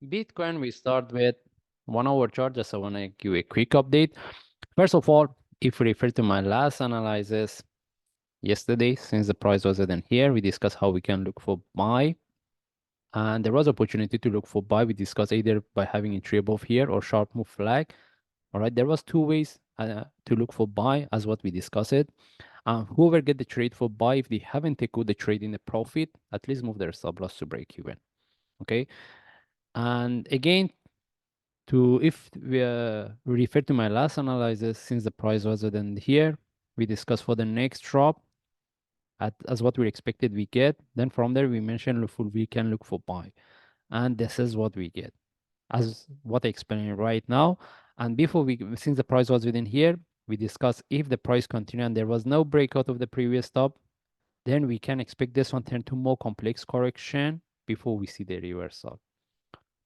Bitcoin, we start with 1 hour chart. Just I want to give a quick update. First of all, if we refer to my last analysis yesterday, since the price was in here, we discussed how we can look for buy. And there was opportunity to look for buy. We discussed either by having a tree above here or sharp move flag. All right, there was two ways to look for buy as what we discussed it. Whoever get the trade for buy, if they haven't taken the trade in the profit, at least move their stop loss to break even. Okay. And again, if we refer to my last analysis, since the price was in here, we discussed for the next drop as what we expected we get. Then from there, we mentioned we can look for buy. And this is what we get as what I explained right now. And before since the price was within here, we discussed if the price continue and there was no breakout of the previous top, then we can expect this one turn to more complex correction before we see the reversal.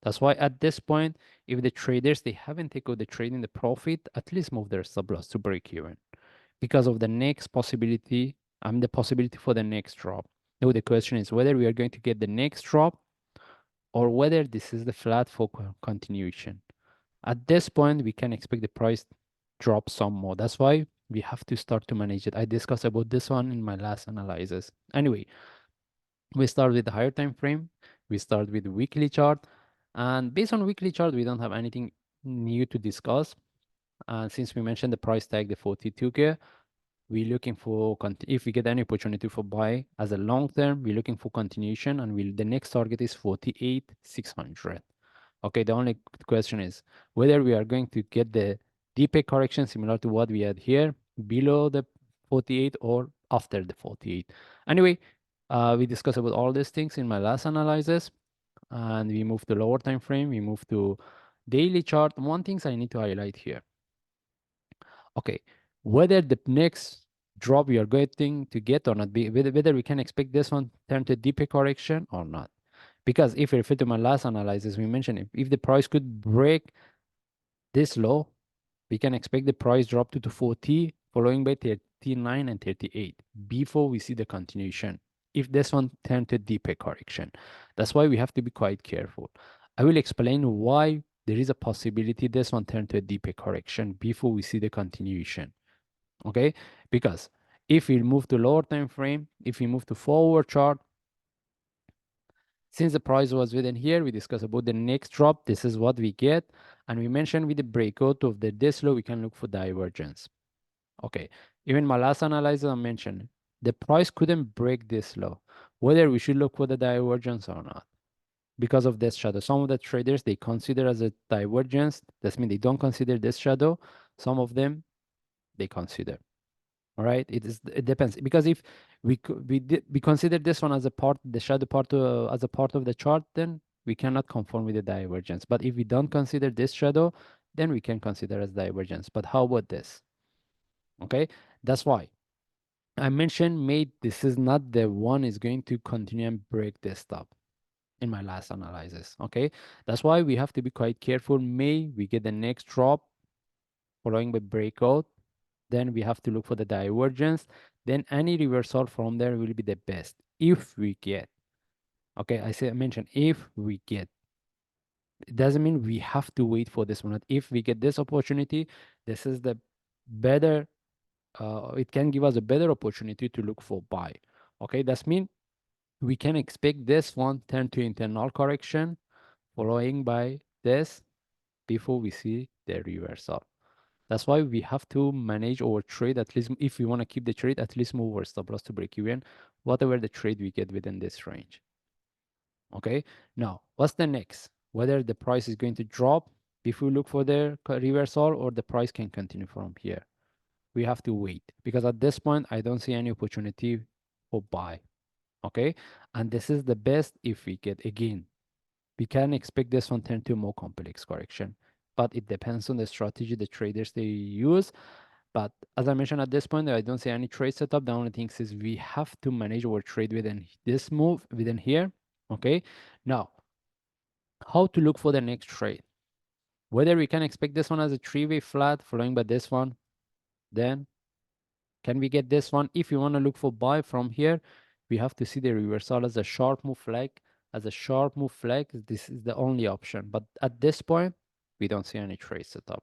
That's why at this point, if the traders they haven't taken the trade in the profit, at least move their stop loss to break even because of the next possibility. The possibility for the next drop. Now the question is whether we are going to get the next drop or whether this is the flat for continuation. At this point, we can expect the price drop some more. That's why we have to start to manage it. I discussed about this one in my last analysis. Anyway, we start with the higher time frame. We start with the weekly chart. And based on weekly chart, we don't have anything new to discuss. And since we mentioned the price tag, the 42K, we're looking for, if we get any opportunity for buy as a long term, we're looking for continuation and the next target is 48,600. Okay, the only question is whether we are going to get the deeper correction similar to what we had here below the 48 or after the 48. Anyway, we discussed about all these things in my last analysis and we move to lower time frame. We move to daily chart. One thing I need to highlight here. Okay, whether the next drop we are going to get or not, whether we can expect this one turn to deeper correction or not. Because if we refer to my last analysis, we mentioned if the price could break this low, we can expect the price drop to 40, following by 39 and 38 before we see the continuation. If this one turned to deeper correction, that's why we have to be quite careful. I will explain why there is a possibility this one turned to a deeper correction before we see the continuation. Okay, because if we move to lower time frame, if we move to forward chart, since the price was within here, we discussed about the next drop. This is what we get. And we mentioned with the breakout of this low, we can look for divergence. Okay, even my last analysis I mentioned, the price couldn't break this low. Whether we should look for the divergence or not. Because of this shadow. Some of the traders, they consider as a divergence. That means they don't consider this shadow. Some of them, they consider. All right, it depends because if we consider this one as a part, the shadow part as a part of the chart, then we cannot conform with the divergence. But if we don't consider this shadow, then we can consider as divergence. But how about this? Okay, that's why I mentioned this is not the one is going to continue and break this top in my last analysis. Okay, that's why we have to be quite careful. May we get the next drop following by breakout, then we have to look for the divergence, then any reversal from there will be the best if we get. Okay, I mentioned if we get, it doesn't mean we have to wait for this one. If we get this opportunity, this is the better, it can give us a better opportunity to look for buy. Okay, that's mean we can expect this one turn to internal correction following by this before we see the reversal. That's why we have to manage our trade, at least if we want to keep the trade, at least move our stop loss to break even, whatever the trade we get within this range. Okay, now what's the next? Whether the price is going to drop if we look for the reversal or the price can continue from here. We have to wait because at this point, I don't see any opportunity for buy. Okay, and this is the best if we get again. We can expect this one turn to a more complex correction, but it depends on the strategy the traders they use. But as I mentioned at this point, I don't see any trade setup. The only thing is we have to manage our trade within this move within here. Okay. Now, how to look for the next trade? Whether we can expect this one as a three-way flat following by this one, then can we get this one? If you want to look for buy from here, we have to see the reversal as a sharp move flag as a sharp move flag, this is the only option. But at this point, we don't see any trade setup.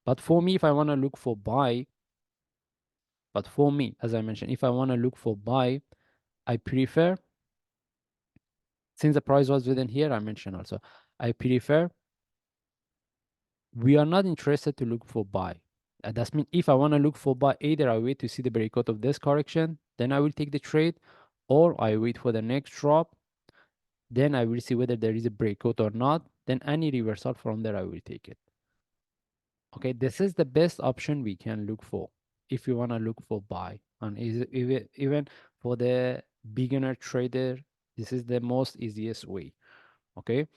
But for me, if I want to look for buy, but for me, as I mentioned, if I want to look for buy, I prefer, since the price was within here, I mentioned also, I prefer, we are not interested to look for buy. That means if I want to look for buy, either I wait to see the breakout of this correction, then I will take the trade, or I wait for the next drop, then I will see whether there is a breakout or not, then any reversal from there I will take it. Okay, this is the best option we can look for if you want to look for buy. And even for the beginner trader, this is the most easiest way. Okay,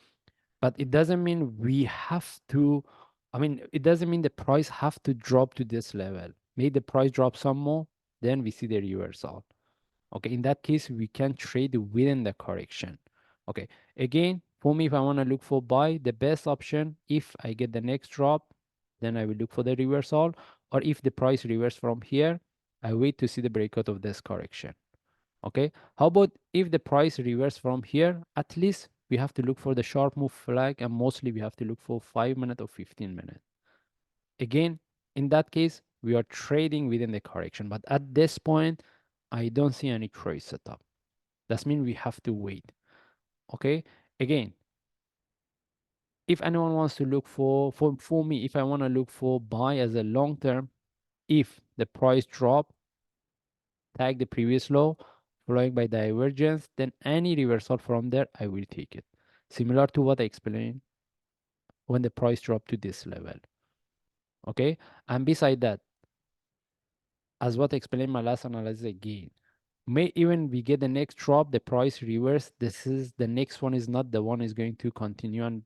but it doesn't mean we have to, I mean, it doesn't mean the price have to drop to this level. Maybe the price drop some more, then we see the reversal. Okay, in that case, we can trade within the correction. Okay, again, for me, if I want to look for buy, the best option, if I get the next drop, then I will look for the reversal. Or if the price reverse from here, I wait to see the breakout of this correction. Okay, how about if the price reverse from here? At least we have to look for the sharp move flag, and mostly we have to look for 5 minutes or 15 minutes. Again, in that case, we are trading within the correction. But at this point, I don't see any trade setup. That means we have to wait. Okay. Again, if anyone wants to look for me, if I want to look for buy as a long term, if the price drop, tag the previous low, following by divergence, then any reversal from there, I will take it. Similar to what I explained when the price dropped to this level. Okay. And beside that, as what I explained in my last analysis again, may even we get the next drop, the price reverse, this is the next one is not the one is going to continue and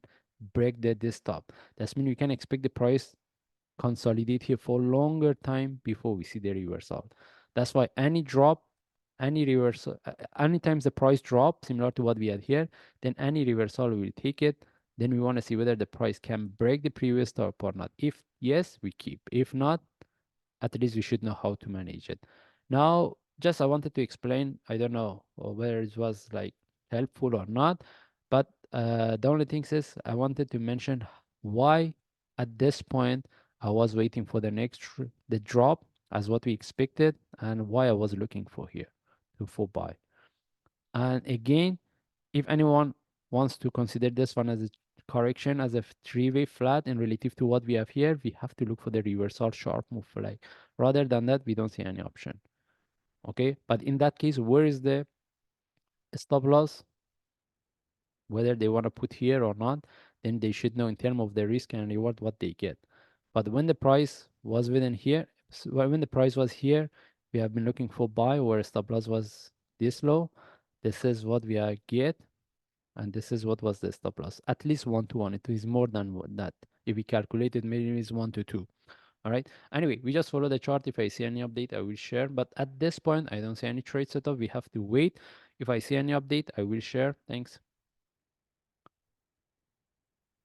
break this top. That means we can expect the price consolidate here for longer time before we see the reversal. That's why any drop, any reversal, any times the price drop similar to what we had here, then any reversal we will take it. Then we want to see whether the price can break the previous top or not. If yes, we keep. If not, at least we should know how to manage it. Now, just I wanted to explain, I don't know whether it was like helpful or not, but the only thing is I wanted to mention why at this point I was waiting for the next the drop as what we expected, and why I was looking for here to for buy. And again, if anyone wants to consider this one as a correction, as a three-way flat and relative to what we have here, we have to look for the reversal sharp move flag. Rather than that, we don't see any option. Okay, but in that case, where is the stop loss? Whether they want to put here or not, then they should know in terms of the risk and reward what they get. But when the price was within here, when the price was here, we have been looking for buy where stop loss was this low. This is what we are get, and this is what was the stop loss. At least 1 to 1. It is more than that. If we calculate it, maybe it's 1 to 2. All right. Anyway, we just follow the chart. If I see any update, I will share. But at this point, I don't see any trade setup. We have to wait. If I see any update, I will share. Thanks.